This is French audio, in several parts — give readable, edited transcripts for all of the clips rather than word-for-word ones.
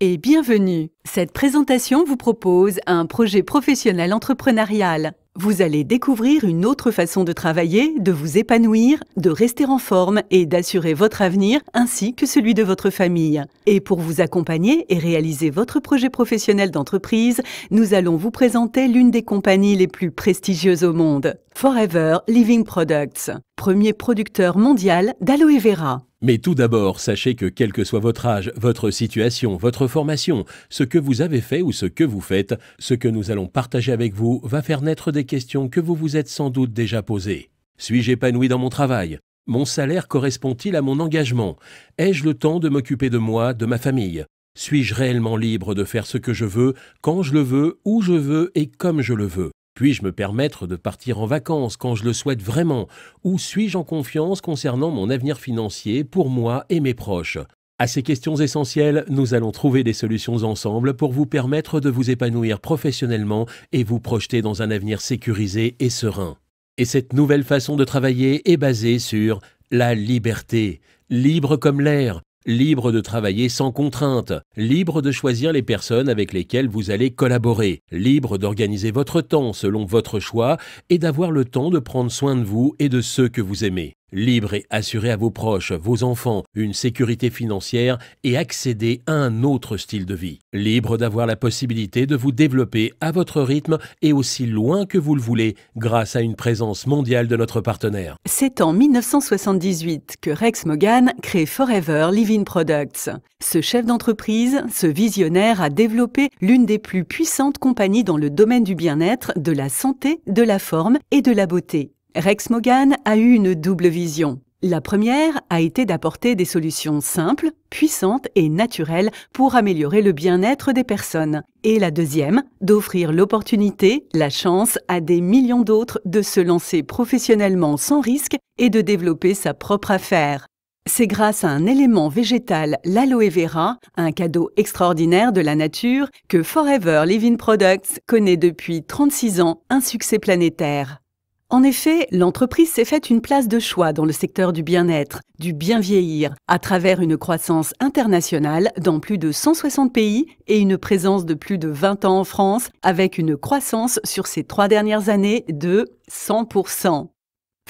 et bienvenue. Cette présentation vous propose un projet professionnel entrepreneurial. Vous allez découvrir une autre façon de travailler, de vous épanouir, de rester en forme et d'assurer votre avenir ainsi que celui de votre famille. Et pour vous accompagner et réaliser votre projet professionnel d'entreprise, nous allons vous présenter l'une des compagnies les plus prestigieuses au monde, Forever Living Products, premier producteur mondial d'aloe vera. Mais tout d'abord, sachez que quel que soit votre âge, votre situation, votre formation, ce que vous avez fait ou ce que vous faites, ce que nous allons partager avec vous va faire naître des questions que vous vous êtes sans doute déjà posées. Suis-je épanoui dans mon travail? Mon salaire correspond-il à mon engagement? Ai-je le temps de m'occuper de moi, de ma famille? Suis-je réellement libre de faire ce que je veux, quand je le veux, où je veux et comme je le veux? Puis-je me permettre de partir en vacances quand je le souhaite vraiment? Ou suis-je en confiance concernant mon avenir financier pour moi et mes proches? À ces questions essentielles, nous allons trouver des solutions ensemble pour vous permettre de vous épanouir professionnellement et vous projeter dans un avenir sécurisé et serein. Et cette nouvelle façon de travailler est basée sur la liberté, libre comme l'air. Libre de travailler sans contrainte, libre de choisir les personnes avec lesquelles vous allez collaborer, libre d'organiser votre temps selon votre choix et d'avoir le temps de prendre soin de vous et de ceux que vous aimez. Libre et assurer à vos proches, vos enfants, une sécurité financière et accéder à un autre style de vie. Libre d'avoir la possibilité de vous développer à votre rythme et aussi loin que vous le voulez grâce à une présence mondiale de notre partenaire. C'est en 1978 que Rex Morgan crée Forever Living Products. Ce chef d'entreprise, ce visionnaire a développé l'une des plus puissantes compagnies dans le domaine du bien-être, de la santé, de la forme et de la beauté. Rex Morgan a eu une double vision. La première a été d'apporter des solutions simples, puissantes et naturelles pour améliorer le bien-être des personnes. Et la deuxième, d'offrir l'opportunité, la chance à des millions d'autres de se lancer professionnellement sans risque et de développer sa propre affaire. C'est grâce à un élément végétal, l'aloe vera, un cadeau extraordinaire de la nature, que Forever Living Products connaît depuis 36 ans un succès planétaire. En effet, l'entreprise s'est faite une place de choix dans le secteur du bien-être, du bien vieillir, à travers une croissance internationale dans plus de 160 pays et une présence de plus de 20 ans en France, avec une croissance sur ces 3 dernières années de 100%.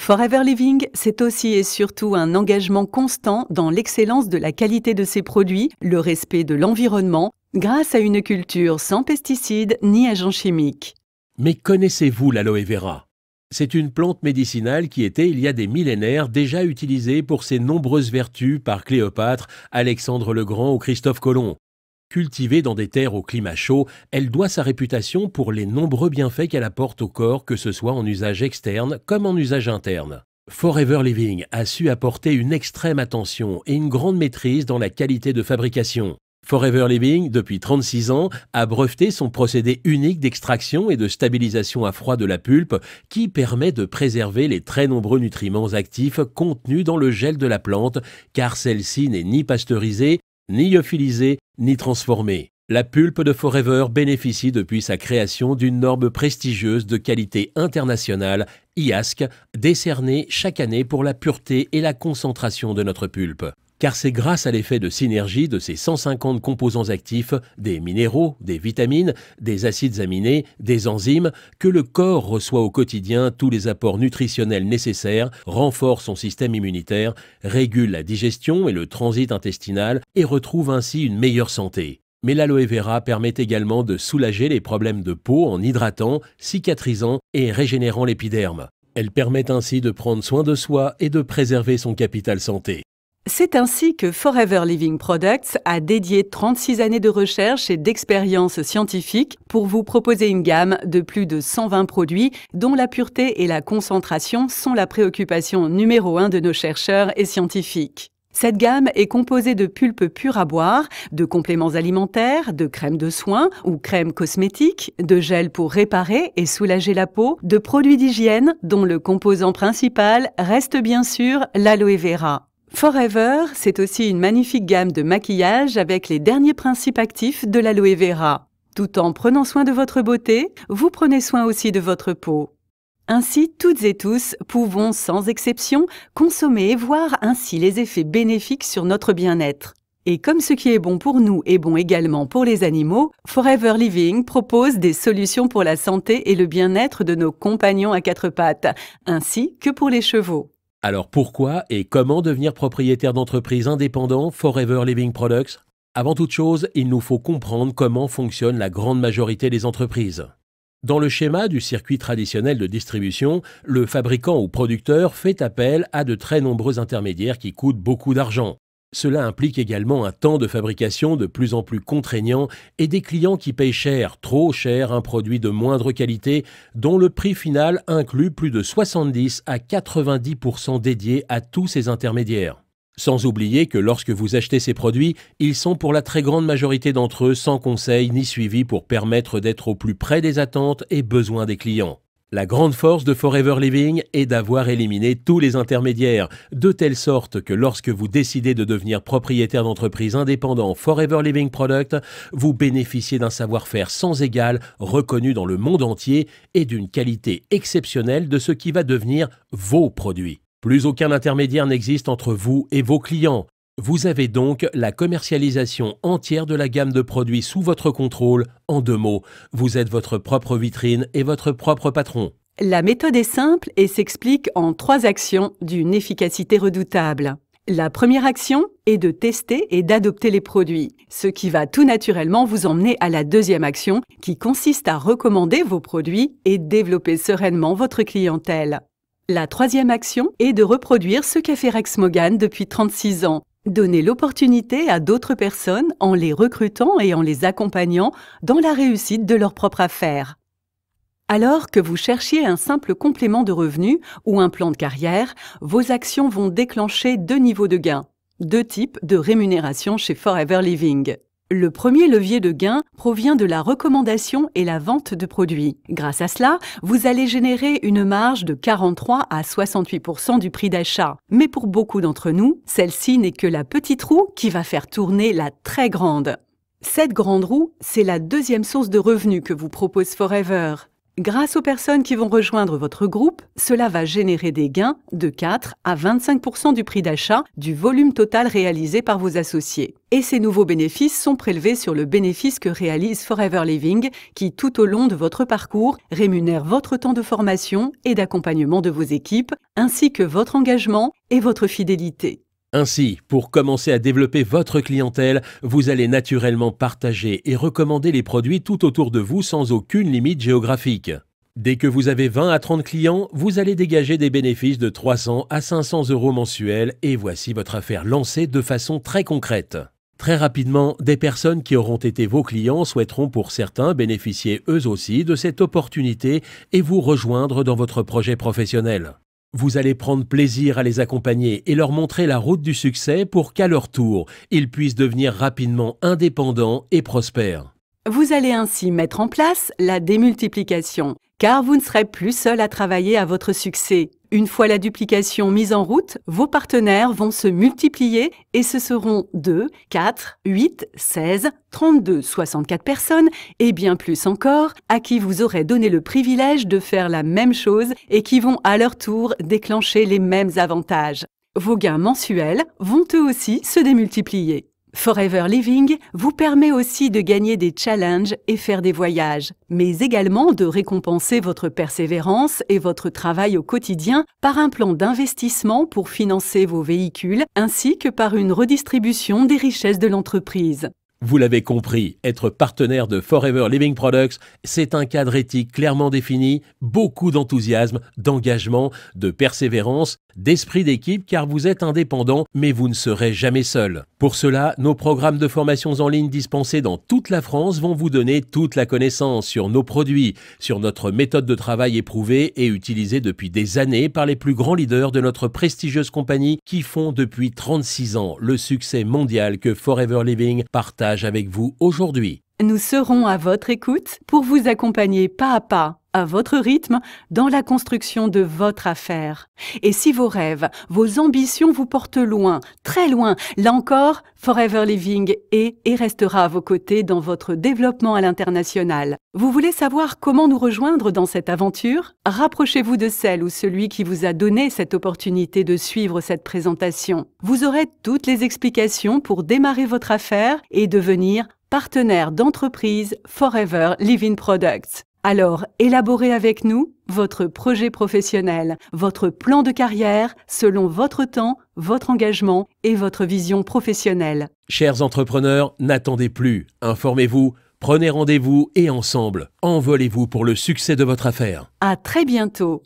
Forever Living, c'est aussi et surtout un engagement constant dans l'excellence de la qualité de ses produits, le respect de l'environnement, grâce à une culture sans pesticides ni agents chimiques. Mais connaissez-vous l'aloe vera? C'est une plante médicinale qui était, il y a des millénaires, déjà utilisée pour ses nombreuses vertus par Cléopâtre, Alexandre le Grand ou Christophe Colomb. Cultivée dans des terres au climat chaud, elle doit sa réputation pour les nombreux bienfaits qu'elle apporte au corps, que ce soit en usage externe comme en usage interne. Forever Living a su apporter une extrême attention et une grande maîtrise dans la qualité de fabrication. Forever Living, depuis 36 ans, a breveté son procédé unique d'extraction et de stabilisation à froid de la pulpe qui permet de préserver les très nombreux nutriments actifs contenus dans le gel de la plante car celle-ci n'est ni pasteurisée, ni lyophilisée, ni transformée. La pulpe de Forever bénéficie depuis sa création d'une norme prestigieuse de qualité internationale, IASC, décernée chaque année pour la pureté et la concentration de notre pulpe. Car c'est grâce à l'effet de synergie de ces 150 composants actifs, des minéraux, des vitamines, des acides aminés, des enzymes, que le corps reçoit au quotidien tous les apports nutritionnels nécessaires, renforce son système immunitaire, régule la digestion et le transit intestinal et retrouve ainsi une meilleure santé. Mais l'aloe vera permet également de soulager les problèmes de peau en hydratant, cicatrisant et régénérant l'épiderme. Elle permet ainsi de prendre soin de soi et de préserver son capital santé. C'est ainsi que Forever Living Products a dédié 36 années de recherche et d'expérience scientifique pour vous proposer une gamme de plus de 120 produits dont la pureté et la concentration sont la préoccupation numéro 1 de nos chercheurs et scientifiques. Cette gamme est composée de pulpes pures à boire, de compléments alimentaires, de crèmes de soins ou crèmes cosmétiques, de gels pour réparer et soulager la peau, de produits d'hygiène dont le composant principal reste bien sûr l'aloe vera. Forever, c'est aussi une magnifique gamme de maquillage avec les derniers principes actifs de l'aloe vera. Tout en prenant soin de votre beauté, vous prenez soin aussi de votre peau. Ainsi, toutes et tous pouvons, sans exception, consommer et voir ainsi les effets bénéfiques sur notre bien-être. Et comme ce qui est bon pour nous est bon également pour les animaux, Forever Living propose des solutions pour la santé et le bien-être de nos compagnons à quatre pattes, ainsi que pour les chevaux. Alors pourquoi et comment devenir propriétaire d'entreprise indépendant Forever Living Products? Avant toute chose, il nous faut comprendre comment fonctionne la grande majorité des entreprises. Dans le schéma du circuit traditionnel de distribution, le fabricant ou producteur fait appel à de très nombreux intermédiaires qui coûtent beaucoup d'argent. Cela implique également un temps de fabrication de plus en plus contraignant et des clients qui payent cher, trop cher, un produit de moindre qualité dont le prix final inclut plus de 70 à 90% dédiés à tous ces intermédiaires. Sans oublier que lorsque vous achetez ces produits, ils sont pour la très grande majorité d'entre eux sans conseil ni suivi pour permettre d'être au plus près des attentes et besoins des clients. La grande force de Forever Living est d'avoir éliminé tous les intermédiaires, de telle sorte que lorsque vous décidez de devenir propriétaire d'entreprise indépendant Forever Living Product, vous bénéficiez d'un savoir-faire sans égal, reconnu dans le monde entier et d'une qualité exceptionnelle de ce qui va devenir vos produits. Plus aucun intermédiaire n'existe entre vous et vos clients. Vous avez donc la commercialisation entière de la gamme de produits sous votre contrôle. En 2 mots, vous êtes votre propre vitrine et votre propre patron. La méthode est simple et s'explique en 3 actions d'une efficacité redoutable. La première action est de tester et d'adopter les produits, ce qui va tout naturellement vous emmener à la deuxième action qui consiste à recommander vos produits et développer sereinement votre clientèle. La troisième action est de reproduire ce qu'a fait Rex Moggan depuis 36 ans. Donner l'opportunité à d'autres personnes en les recrutant et en les accompagnant dans la réussite de leur propre affaire. Alors que vous cherchiez un simple complément de revenus ou un plan de carrière, vos actions vont déclencher 2 niveaux de gains, 2 types de rémunération chez Forever Living. Le premier levier de gain provient de la recommandation et la vente de produits. Grâce à cela, vous allez générer une marge de 43 à 68% du prix d'achat. Mais pour beaucoup d'entre nous, celle-ci n'est que la petite roue qui va faire tourner la très grande. Cette grande roue, c'est la deuxième source de revenus que vous propose Forever. Grâce aux personnes qui vont rejoindre votre groupe, cela va générer des gains de 4 à 25% du prix d'achat du volume total réalisé par vos associés. Et ces nouveaux bénéfices sont prélevés sur le bénéfice que réalise Forever Living, qui tout au long de votre parcours rémunère votre temps de formation et d'accompagnement de vos équipes, ainsi que votre engagement et votre fidélité. Ainsi, pour commencer à développer votre clientèle, vous allez naturellement partager et recommander les produits tout autour de vous sans aucune limite géographique. Dès que vous avez 20 à 30 clients, vous allez dégager des bénéfices de 300 à 500 € mensuels et voici votre affaire lancée de façon très concrète. Très rapidement, des personnes qui auront été vos clients souhaiteront pour certains bénéficier eux aussi de cette opportunité et vous rejoindre dans votre projet professionnel. Vous allez prendre plaisir à les accompagner et leur montrer la route du succès pour qu'à leur tour, ils puissent devenir rapidement indépendants et prospères. Vous allez ainsi mettre en place la démultiplication, car vous ne serez plus seul à travailler à votre succès. Une fois la duplication mise en route, vos partenaires vont se multiplier et ce seront 2, 4, 8, 16, 32, 64 personnes et bien plus encore à qui vous aurez donné le privilège de faire la même chose et qui vont à leur tour déclencher les mêmes avantages. Vos gains mensuels vont eux aussi se démultiplier. Forever Living vous permet aussi de gagner des challenges et faire des voyages, mais également de récompenser votre persévérance et votre travail au quotidien par un plan d'investissement pour financer vos véhicules ainsi que par une redistribution des richesses de l'entreprise. Vous l'avez compris, être partenaire de Forever Living Products, c'est un cadre éthique clairement défini, beaucoup d'enthousiasme, d'engagement, de persévérance, d'esprit d'équipe car vous êtes indépendant, mais vous ne serez jamais seul. Pour cela, nos programmes de formations en ligne dispensés dans toute la France vont vous donner toute la connaissance sur nos produits, sur notre méthode de travail éprouvée et utilisée depuis des années par les plus grands leaders de notre prestigieuse compagnie qui font depuis 36 ans le succès mondial que Forever Living partage avec vous aujourd'hui. Nous serons à votre écoute pour vous accompagner pas à pas à votre rythme, dans la construction de votre affaire. Et si vos rêves, vos ambitions vous portent loin, très loin, là encore, Forever Living est et restera à vos côtés dans votre développement à l'international. Vous voulez savoir comment nous rejoindre dans cette aventure? Rapprochez-vous de celle ou celui qui vous a donné cette opportunité de suivre cette présentation. Vous aurez toutes les explications pour démarrer votre affaire et devenir partenaire d'entreprise Forever Living Products. Alors, élaborez avec nous votre projet professionnel, votre plan de carrière selon votre temps, votre engagement et votre vision professionnelle. Chers entrepreneurs, n'attendez plus. Informez-vous, prenez rendez-vous et ensemble, envolez-vous pour le succès de votre affaire. À très bientôt.